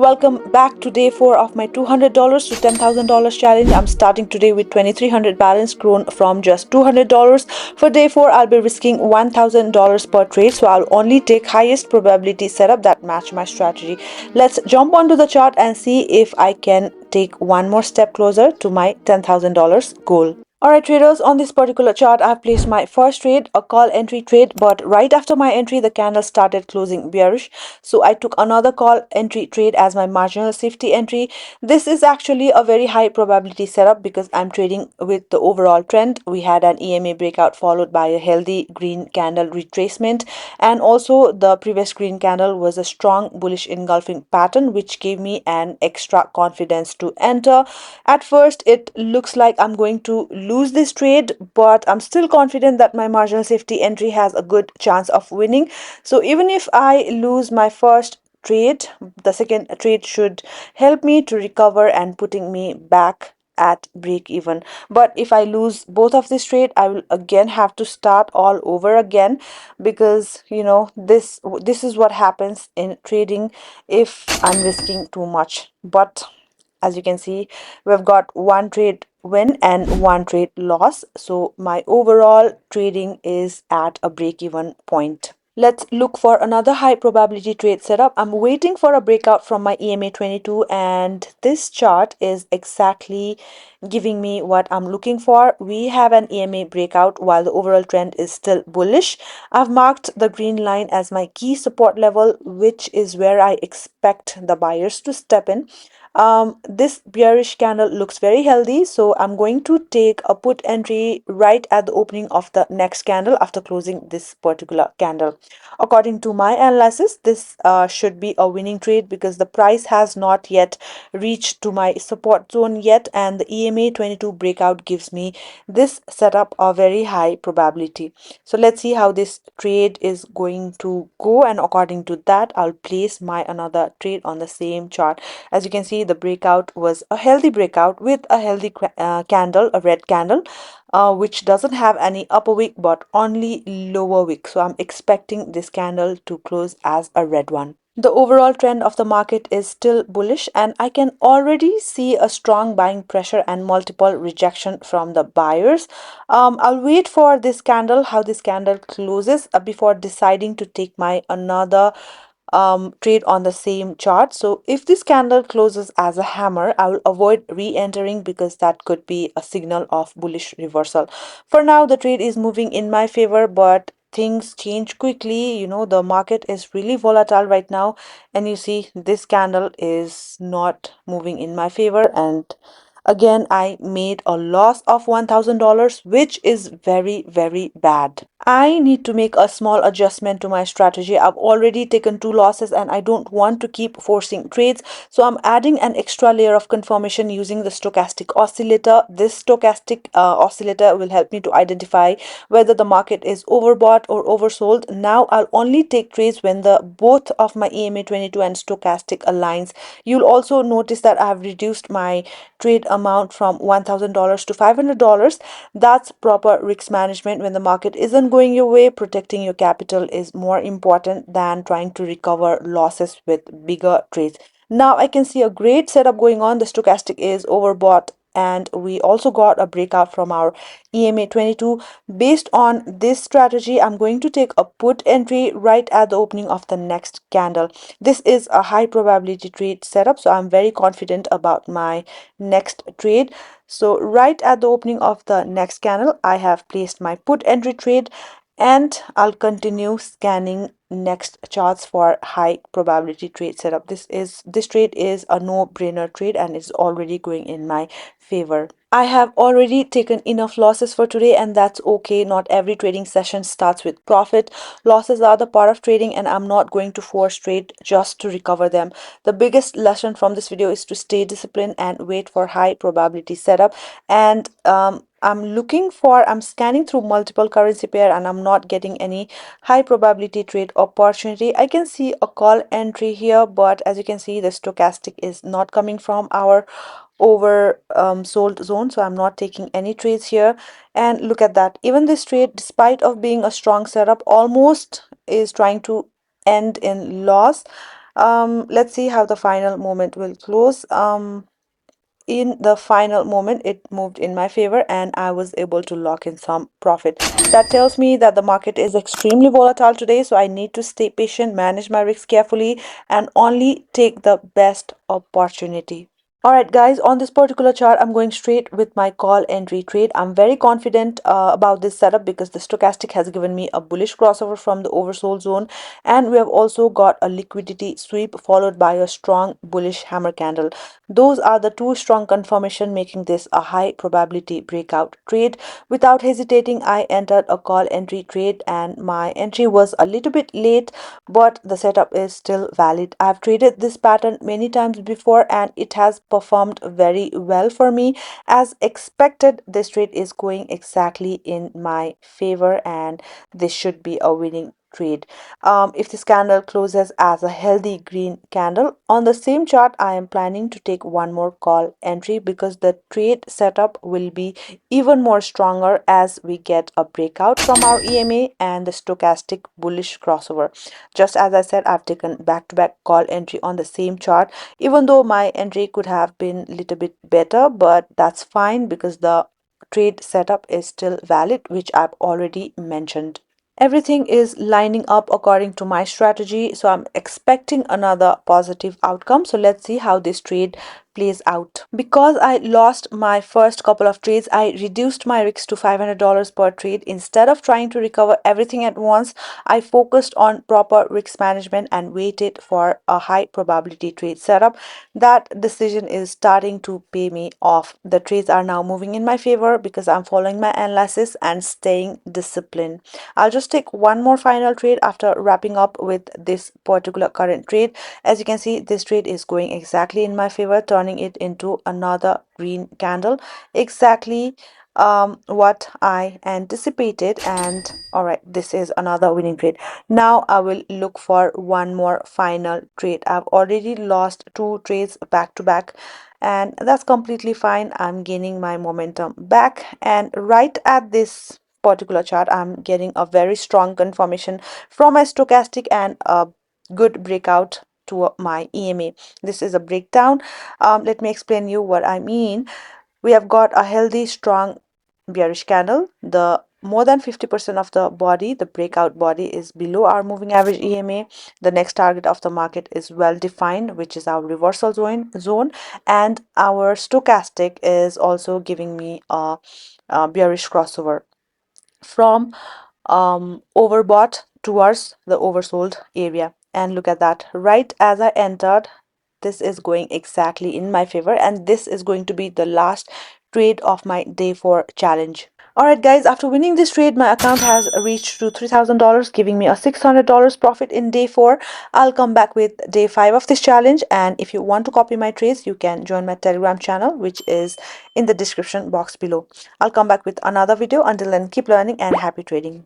Welcome back to day 4 of my $200 to $10,000 challenge. I'm starting today with 2,300 balance grown from just $200. For day 4, I'll be risking $1,000 per trade, so I'll only take highest probability setup that match my strategy. Let's jump onto the chart and see if I can take one more step closer to my $10,000 goal. Alright traders, on this particular chart I've placed my first trade, a call entry trade, but right after my entry the candle started closing bearish, so I took another call entry trade as my marginal safety entry. This is actually a very high probability setup because I'm trading with the overall trend. We had an EMA breakout followed by a healthy green candle retracement, and also the previous green candle was a strong bullish engulfing pattern which gave me an extra confidence to enter. At first it looks like I'm going to lose this trade, but I'm still confident that my marginal safety entry has a good chance of winning. So even if I lose my first trade, the second trade should help me to recover and putting me back at break even. But if I lose both of this trade, I will again have to start all over again, because this is what happens in trading if I'm risking too much. But as you can see, we've got one trade win and one trade loss, so my overall trading is at a break-even point. Let's look for another high probability trade setup. I'm waiting for a breakout from my EMA 22, and this chart is exactly giving me what I'm looking for. We have an EMA breakout while the overall trend is still bullish. I've marked the green line as my key support level, which is where I expect the buyers to step in. This bearish candle looks very healthy, so I'm going to take a put entry right at the opening of the next candle after closing this particular candle. According to my analysis, this should be a winning trade because the price has not yet reached to my support zone yet, and the EMA 22 breakout gives me this setup a very high probability. So let's see how this trade is going to go, and according to that I'll place my another trade on the same chart. As you can see, the breakout was a healthy breakout with a healthy candle, a red candle, which doesn't have any upper wick but only lower wick. So I'm expecting this candle to close as a red one. The overall trend of the market is still bullish, and I can already see a strong buying pressure and multiple rejection from the buyers. I'll wait for this candle, how this candle closes, before deciding to take my another trade on the same chart. So if this candle closes as a hammer, I will avoid re-entering because that could be a signal of bullish reversal. For now, the trade is moving in my favor, but things change quickly. The market is really volatile right now, and you see this candle is not moving in my favor, and again I made a loss of $1,000, which is very, very bad. I need to make a small adjustment to my strategy. I've already taken two losses and I don't want to keep forcing trades. So I'm adding an extra layer of confirmation using the stochastic oscillator. This stochastic oscillator will help me to identify whether the market is overbought or oversold. Now I'll only take trades when the both of my EMA 22 and stochastic aligns. You'll also notice that I have reduced my trade amount from $1,000 to $500. That's proper risk management. When the market isn't going your way, protecting your capital is more important than trying to recover losses with bigger trades. Now I can see a great setup going on. The stochastic is overbought, and we also got a breakout from our EMA 22. Based on this strategy, I'm going to take a put entry right at the opening of the next candle. This is a high probability trade setup, so I'm very confident about my next trade. So right at the opening of the next candle, I have placed my put entry trade, and I'll continue scanning next charts for high probability trade setup. This trade is a no-brainer trade and is already going in my favor. I have already taken enough losses for today, and that's okay. Not every trading session starts with profit. Losses are the part of trading, and I'm not going to force trade just to recover them. The biggest lesson from this video is to stay disciplined and wait for high probability setup. And I'm scanning through multiple currency pair and I'm not getting any high probability trade opportunity. I can see a call entry here, but as you can see, the stochastic is not coming from our over sold zone, so I'm not taking any trades here. And look at that, even this trade, despite of being a strong setup, almost is trying to end in loss. Let's see how the final moment will close. In the final moment, it moved in my favor and I was able to lock in some profit. That tells me that the market is extremely volatile today, so I need to stay patient, manage my risks carefully, and only take the best opportunity. Alright guys, on this particular chart, I'm going straight with my call entry trade. I'm very confident about this setup because the stochastic has given me a bullish crossover from the oversold zone, and we have also got a liquidity sweep followed by a strong bullish hammer candle. Those are the two strong confirmation making this a high probability breakout trade. Without hesitating, I entered a call entry trade and my entry was a little bit late, but the setup is still valid. I've traded this pattern many times before and it has performed very well for me. As expected, this trade is going exactly in my favor and this should be a winning trade. If this candle closes as a healthy green candle on the same chart, I am planning to take one more call entry because the trade setup will be even more stronger as we get a breakout from our EMA and the stochastic bullish crossover. Just as I said, I've taken back-to-back call entry on the same chart, even though my entry could have been a little bit better, but that's fine because the trade setup is still valid, which I've already mentioned. Everything is lining up according to my strategy, so I'm expecting another positive outcome. So let's see how this trade plays out. Because I lost my first couple of trades, I reduced my risks to $500 per trade. Instead of trying to recover everything at once, I focused on proper risk management and waited for a high probability trade setup. That decision is starting to pay me off. The trades are now moving in my favor because I'm following my analysis and staying disciplined. I'll just take one more final trade after wrapping up with this particular current trade. As you can see, this trade is going exactly in my favor, turning it into another green candle, exactly what I anticipated. And all right, this is another winning trade. Now I will look for one more final trade. I've already lost two trades back to back, and that's completely fine. I'm gaining my momentum back, and right at this particular chart, I'm getting a very strong confirmation from my stochastic and a good breakout to my EMA. This is a breakdown. Let me explain you what I mean. We have got a healthy, strong bearish candle. The more than 50% of the body, the breakout body, is below our moving average EMA. The next target of the market is well defined, which is our reversal zone, and our stochastic is also giving me a bearish crossover from overbought towards the oversold area. And look at that, right as I entered, this is going exactly in my favor, and this is going to be the last trade of my day 4 challenge. Alright guys, after winning this trade, my account has reached to $3,000, giving me a $600 profit in day 4. I'll come back with day 5 of this challenge, and if you want to copy my trades, you can join my Telegram channel, which is in the description box below. I'll come back with another video. Until then, keep learning and happy trading.